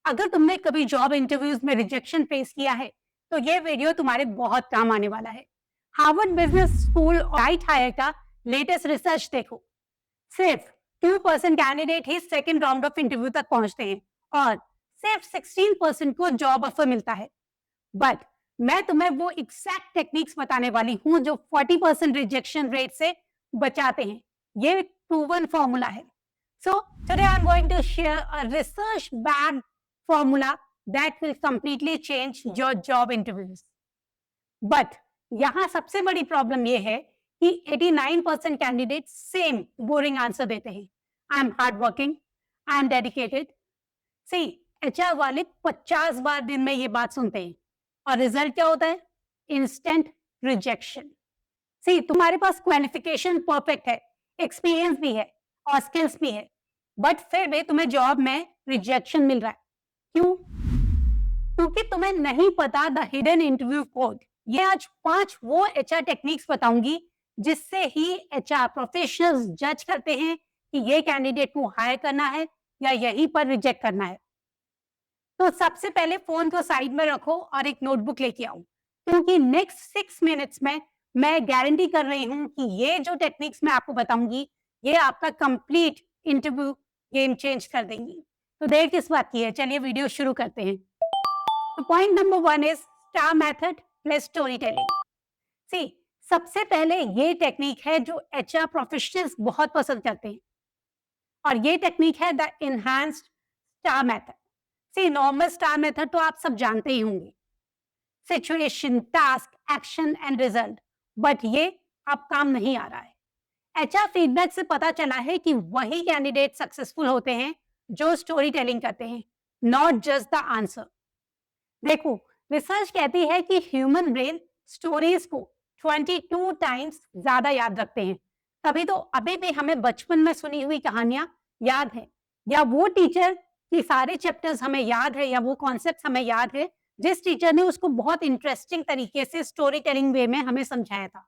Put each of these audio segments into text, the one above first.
अगर तुमने कभी जॉब इंटरव्यूज में रिजेक्शन फेस किया है, तो ये वीडियो तुम्हारे बहुत काम आने वाला है। हार्वर्ड बिजनेस स्कूल और राइट हायर का लेटेस्ट रिसर्च देखो। सिर्फ 2% candidate he second round of interview तक पहुंचते हैं और सिर्फ 16% को जॉब ऑफर मिलता है। बट मैं तुम्हें वो एग्जैक्ट टेक्निक्स बताने वाली हूं जो 40% रिजेक्शन रेट से बचाते हैं। ये प्रूवन फॉर्मूला है। So today I am going to share a research backed formula that will completely change your job interviews. But यहां सबसे बड़ी प्रॉब्लम यह है कि 89% कैंडिडेट सेम बोरिंग आंसर देते हैं। I am hard working, I am dedicated. See, HR वाले 50 बार दिन में ये बात सुनते हैं और रिजल्ट क्या होता है? Instant rejection. सी, तुम्हारे पास क्वालिफिकेशन परफेक्ट है, एक्सपीरियंस भी है और स्किल्स भी है, बट फिर भी तुम्हें जॉब में रिजेक्शन मिल रहा है। क्यों? क्योंकि तुम्हें नहीं पता द हिडन इंटरव्यू कोड। ये आज 5 वो एचआर टेक्निक्स बताऊंगी जिससे ही एचआर प्रोफेशनल्स जज करते हैं कि ये कैंडिडेट को हायर करना है या यहीं पर रिजेक्ट करना है। तो सबसे पहले फोन को साइड में रखो और एक नोटबुक लेके आओ, क्योंकि नेक्स्ट 6 मिनट्स में मैं गारंटी कर रही हूं कि ये जो टेक्निक्स मैं आपको बताऊंगी ये आपका कंप्लीट इंटरव्यू गेम चेंज कर देंगी। तो देर किस बात की है, चलिए वीडियो शुरू करते हैं। तो point number 1 is star method plus story telling. See, सबसे पहले ये टेक्निक है जो एचआर प्रोफेशनल्स बहुत पसंद करते हैं और ये टेक्निक है the enhanced star method. See, normal star method तो आप सब जानते ही होंगे, situation, task, action and result. But ये अब काम नहीं आ रहा है। एचआर फीडबैक से पता चला है कि वही कैंडिडेट सक्सेसफुल होते हैं जो स्टोरी टेलिंग करते हैं, नॉट जस्ट द आंसर। देखो, रिसर्च कहती है कि ह्यूमन ब्रेन स्टोरीज को 22 टाइम्स ज्यादा याद रखते हैं। तभी तो अभी भी हमें बचपन में सुनी हुई कहानियां याद है, या वो टीचर की सारे चैप्टर्स हमें याद है, या वो कॉन्सेप्ट हमें याद है जिस टीचर ने उसको बहुत इंटरेस्टिंग तरीके से स्टोरी टेलिंग वे में हमें समझाया था।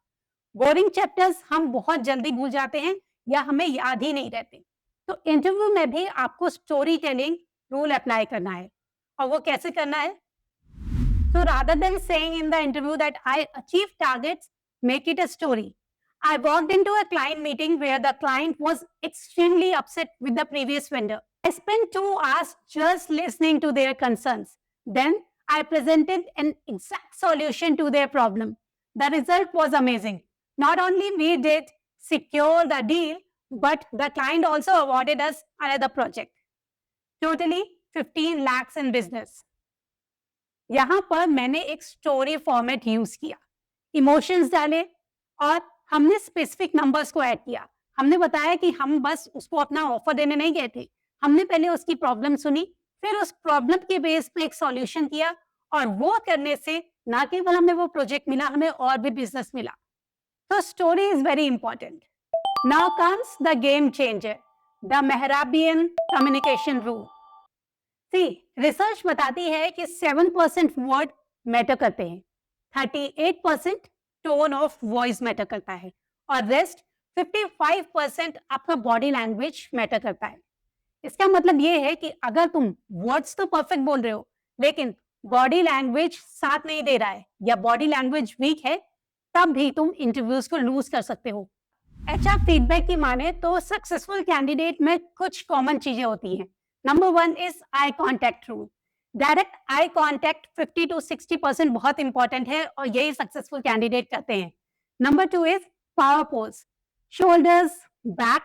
बोरिंग चैप्टर्स हम बहुत जल्दी भूल जाते हैं या हमें याद ही नहीं रहते। तो इंटरव्यू में भी आपको स्टोरी टेलिंग रूल अप्लाई करना है, और वो कैसे करना है? So rather than saying in the interview that I achieved targets, make it a story. I walked into a client meeting where the client was extremely upset with the previous vendor. I spent 2 hours just listening to their concerns. Then I presented an exact solution to their problem. The result was amazing. Not only we did secure the deal, but the client also awarded us another project. Totally 15 lakhs in business. यहां पर मैंने एक story format use किया, emotions डाले और हमने specific numbers को add किया। हमने बताया कि हम बस उसको अपना ऑफर देने नहीं गए थे, हमने पहले उसकी प्रॉब्लम सुनी, फिर उस प्रॉब्लम के बेस पे एक सॉल्यूशन किया, और वो करने से ना केवल हमें वो प्रोजेक्ट मिला, हमें और भी बिजनेस मिला। तो story is very important. Now comes the game changer, the Mehrabian communication rule. See, research बताती है कि 7% वर्ड मैटर करते हैं, 38% टोन ऑफ वॉइस मैटर करता है, और रेस्ट 55% आपका बॉडी लैंग्वेज मैटर करता है। इसका मतलब ये है कि अगर तुम वर्ड्स तो परफेक्ट बोल रहे हो लेकिन बॉडी लैंग्वेज साथ नहीं दे रहा है या बॉडी लैंग्वेज वीक है, तब भी तुम इंटरव्यूज को लूज कर सकते हो। एचआर फीडबैक की माने तो सक्सेसफुल कैंडिडेट में कुछ कॉमन चीजें होती हैं। Number 1 is eye contact rule. Direct eye contact 50 to 60% बहुत इंपॉर्टेंट है और यही सक्सेसफुल कैंडिडेट करते हैं। Number 2 is power pose, shoulders back,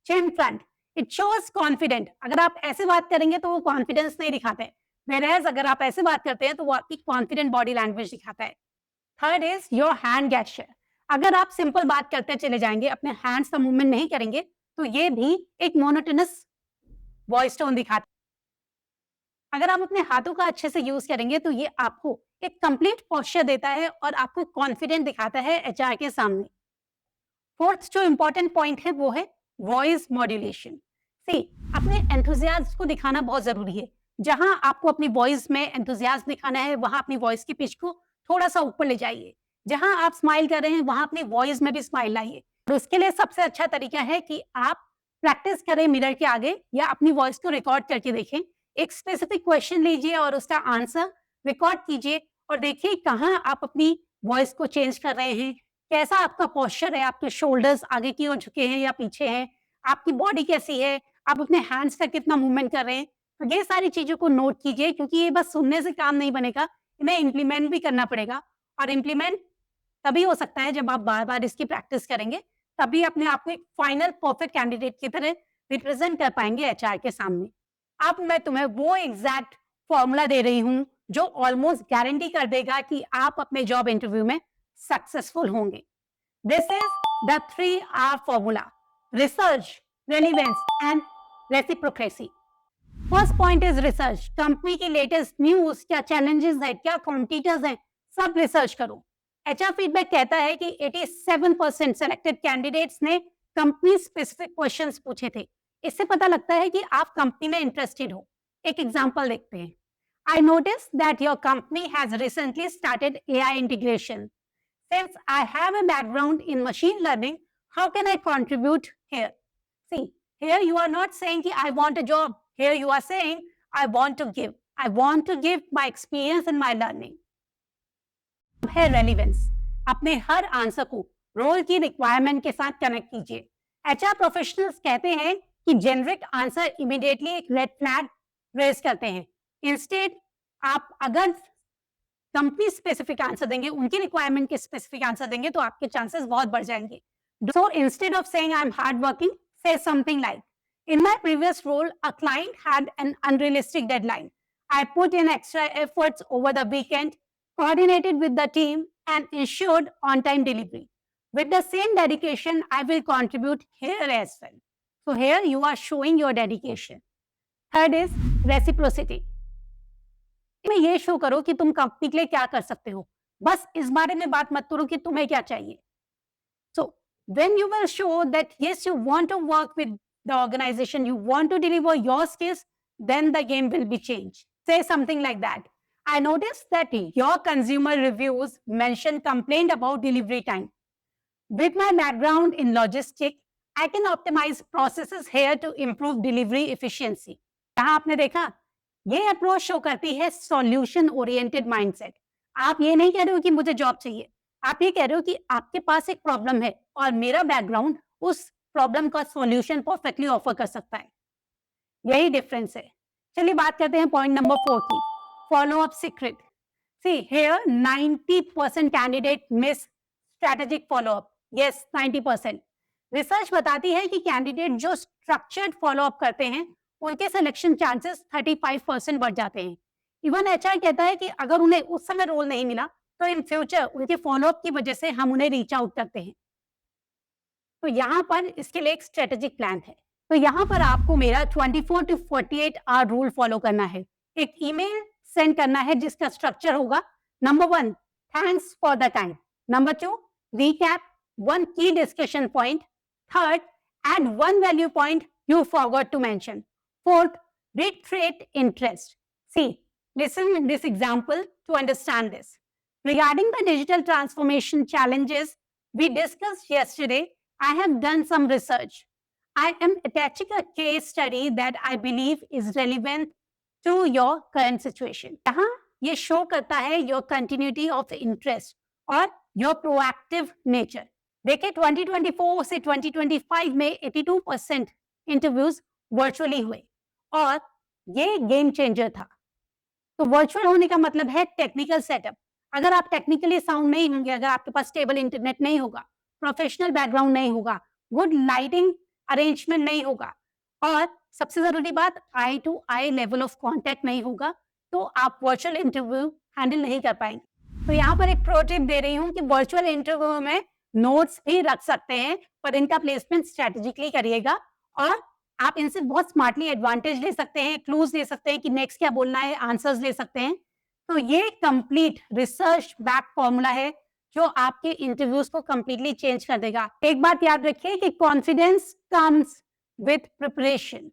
chin front. It shows confident. अगर आप ऐसे बात करेंगे तो वो कॉन्फिडेंस नहीं दिखाते, whereas अगर आप ऐसे बात करते हैं तो वो आपकी कॉन्फिडेंट बॉडी लैंग्वेज दिखाता है। Third is your hand gesture. अगर आप सिंपल बात करते चले जाएंगे, अपने हैंड्स का मूवमेंट नहीं करेंगे, तो ये भी एक मोनोटोनस वॉइस टोन दिखाता है। अगर आप अपने हाथों का अच्छे से यूज करेंगे तो ये आपको एक कंप्लीट पोस्चर देता है और आपको कॉन्फिडेंट दिखाता है एचआर के सामने। फोर्थ जो इंपॉर्टेंट पॉइंट है वो है वॉइस मॉड्यूलेशन। सी, अपने एंथुजियाज्म को दिखाना बहुत जरूरी है। जहां आपको अपनी वॉइस में एंथुजियाज्म दिखाना है, वहां अपनी वॉइस की पिच को थोड़ा सा ऊपर ले जाइए। जहां आप स्माइल कर रहे हैं वहां अपनी वॉइस में भी स्माइल लाइए। और उसके लिए सबसे अच्छा तरीका है कि आप प्रैक्टिस करें मिरर के आगे या अपनी वॉइस को रिकॉर्ड करके देखें एक स्पेसिफिक क्वेश्चन लीजिए और उसका आंसर रिकॉर्ड कीजिए और देखिए कहाँ आप अपनी वॉइस को चेंज कर रहे हैं, कैसा आपका पोस्चर है, आपके शोल्डर्स आगे की ओर झुके हैं या पीछे हैं, आपकी बॉडी कैसी है, आप अपने हैंड्स का कितना मूवमेंट कर रहे हैं। तो ये सारी चीज़ों को नोट कीजिए क्योंकि ये बस सुनने से काम नहीं बनेगा, इन्हें इम्प्लीमेंट भी करना पड़ेगा और इम्प्लीमेंट तभी हो सकता है जब आप बार-बार इसकी प्रैक्टिस करेंगे, तभी अपने आप को एक फाइनल परफेक्ट कैंडिडेट की तरह रिप्रेज़ेंट कर पाएँगे एचआर के सामने। अब मैं तुम्हें वो एग्ज़ैक्ट फ़ॉर्मूला दे रही हूँ, जो ऑलमोस्ट गारंटी कर देगा कि आप अपने जॉब इंटरव्यू में सक्सेसफुल होंगे। This is the 3R formula: research, relevance and reciprocity. First point is research. Company की लेटेस्ट न्यूज, क्या चैलेंजेस है, क्या कॉम्पिटिटर्स हैं, सब रिसर्च करो। एचआर फीडबैक कहता है कि 87% सेलेक्टेड कैंडिडेट्स ने कंपनी स्पेसिफिक क्वेश्चंस पूछे थे। इससे पता लगता है कि आप कंपनी में इंटरेस्टेड हो। एक एग्जांपल देखते हैं। I notice that your company has recently started AI integration. Since I have a background in machine learning, how can I contribute here? See, here you are not saying कि I want a job. Here you are saying I want to give. I want to give my experience and my learning. अब है relevance. अपने हर answer को role की requirement के साथ connect कीजिए। HR professionals कहते हैं कि जेनरिक आंसर इमीडिएटली एक रेड फ्लैग रेज करते हैं। इंस्टेड आप अगर कंपनी स्पेसिफिक आंसर देंगे, उनकी रिक्वायरमेंट के स्पेसिफिक आंसर देंगे तो आपके चांसेस बहुत बढ़ जाएंगे। So instead of saying I am hard working, say something like, in my previous role a client had an unrealistic deadline. I put in extra efforts over the weekend, coordinated with the team and ensured on time delivery. With the same dedication I will contribute here as well. So here you are showing your dedication. Third is reciprocity. में ये show करो कि तुम company के लिए क्या कर सकते हो, बस इस बारे में बात मत करो कि तुम्हें क्या चाहिए। सो when you will show that yes you want to work with the organization, you want to deliver your skills, then the game will be changed. Say something like that. I noticed that your consumer reviews mention complaint about delivery time. With my background in logistics, I can optimize processes here to improve delivery efficiency. यहाँ आपने देखा, ये approach show करती है solution oriented mindset. आप ये नहीं कह रहे हो कि मुझे जॉब चाहिए, आप ये कह रहे हो कि आपके पास एक प्रॉब्लम है और मेरा बैकग्राउंड उस प्रॉब्लम का सॉल्यूशन परफेक्टली ऑफर कर सकता है। यही डिफरेंस है। चलिए बात करते हैं पॉइंट नंबर 4 की, follow up secret. See here 90% candidate miss strategic follow up. Yes, 90%। Research बताती है कि कैंडिडेट जो स्ट्रक्चर्ड फॉलो अप करते हैं उनके सिलेक्शन चांसेस 35% बढ़ जाते हैं। इवन एचआर कहता है कि अगर उन्हें उस समय रोल नहीं मिला तो इन फ्यूचर उनके फॉलोअप की वजह से हम उन्हें रीच आउट करते हैं। तो यहाँ पर इसके लिए एक स्ट्रेटेजिक प्लान है। तो यहाँ पर आपको मेरा 24 to 48 आवर रूल फॉलो करना है। एक ईमेल सेंड करना है जिसका स्ट्रक्चर होगा, number 1, thanks for the time, number 2, recap 1 key discussion point, third, add 1 value point you forgot to mention, fourth, reiterate interest. See, listen in this example to understand this. Regarding the digital transformation challenges we discussed yesterday, I have done some research. I am attaching a case study that I believe is relevant to your current situation. यहाँ ये show करता है your continuity of interest और your proactive nature. देखिए 2024 से 2025 में 82% interviews virtually हुए और ये गेम चेंजर था। तो वर्चुअल होने का मतलब है टेक्निकल सेटअप। अगर आप टेक्निकली साउंड नहीं होंगे, अगर आपके पास स्टेबल इंटरनेट नहीं होगा, प्रोफेशनल बैकग्राउंड नहीं होगा, गुड लाइटिंग अरेंजमेंट नहीं होगा और सबसे जरूरी बात eye to eye level of contact नहीं होगा, तो आप वर्चुअल इंटरव्यू हैंडल नहीं कर पाएंगे। तो यहाँ पर एक प्रो टिप दे रही हूँ कि वर्चुअल इंटरव्यू में नोट्स भी रख सकते हैं, पर इनका प्लेसमेंट स्ट्रेटेजिकली करिएगा और आप इनसे बहुत स्मार्टली एडवांटेज ले सकते हैं, क्लूज ले सकते हैं कि नेक्स्ट क्या बोलना है, आंसर्स ले सकते हैं। तो ये कंप्लीट रिसर्च बैक फॉर्मूला है जो आपके इंटरव्यूज को कंप्लीटली चेंज कर देगा। एक बात याद रखिए कि कॉन्फिडेंस कम्स विथ प्रिपरेशन,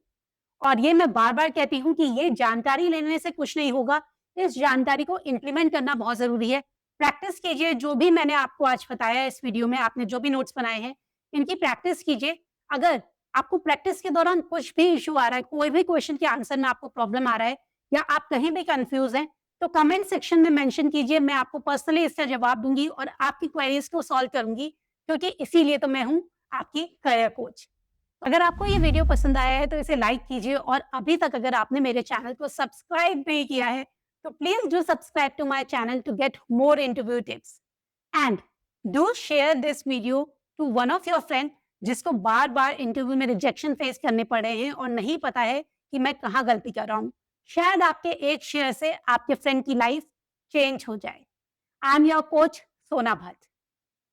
और ये मैं बार बार कहती हूँ कि ये जानकारी लेने से कुछ नहीं होगा, इस जानकारी को इम्प्लीमेंट करना बहुत जरूरी है। प्रैक्टिस कीजिए, जो भी मैंने आपको आज बताया इस वीडियो में, आपने जो भी नोट्स बनाए हैं इनकी प्रैक्टिस कीजिए। अगर आपको प्रैक्टिस के दौरान कुछ भी इश्यू आ रहा है, कोई भी क्वेश्चन के आंसर में आपको प्रॉब्लम आ रहा है या आप कहीं भी कंफ्यूज हैं, तो कमेंट सेक्शन में मेंशन कीजिए। मैं आपको पर्सनली इसका जवाब दूंगी और आपकी क्वेरीज को सॉल्व करूंगी, क्योंकि इसीलिए तो मैं हूं आपकी करियर कोच। अगर आपको ये वीडियो पसंद आया है तो इसे लाइक कीजिए, और अभी तक अगर आपने मेरे चैनल को सब्सक्राइब नहीं किया है तो please do subscribe to my channel to get more interview tips, and do share this video to one of your friend जिसको बार बार इंटरव्यू में रिजेक्शन फेस करने पड़े हैं और नहीं पता है कि मैं कहाँ गलती कर रहा हूँ। शायद आपके एक शेयर से आपके फ्रेंड की लाइफ चेंज हो जाए। आई एम योर कोच सोना भट्ट।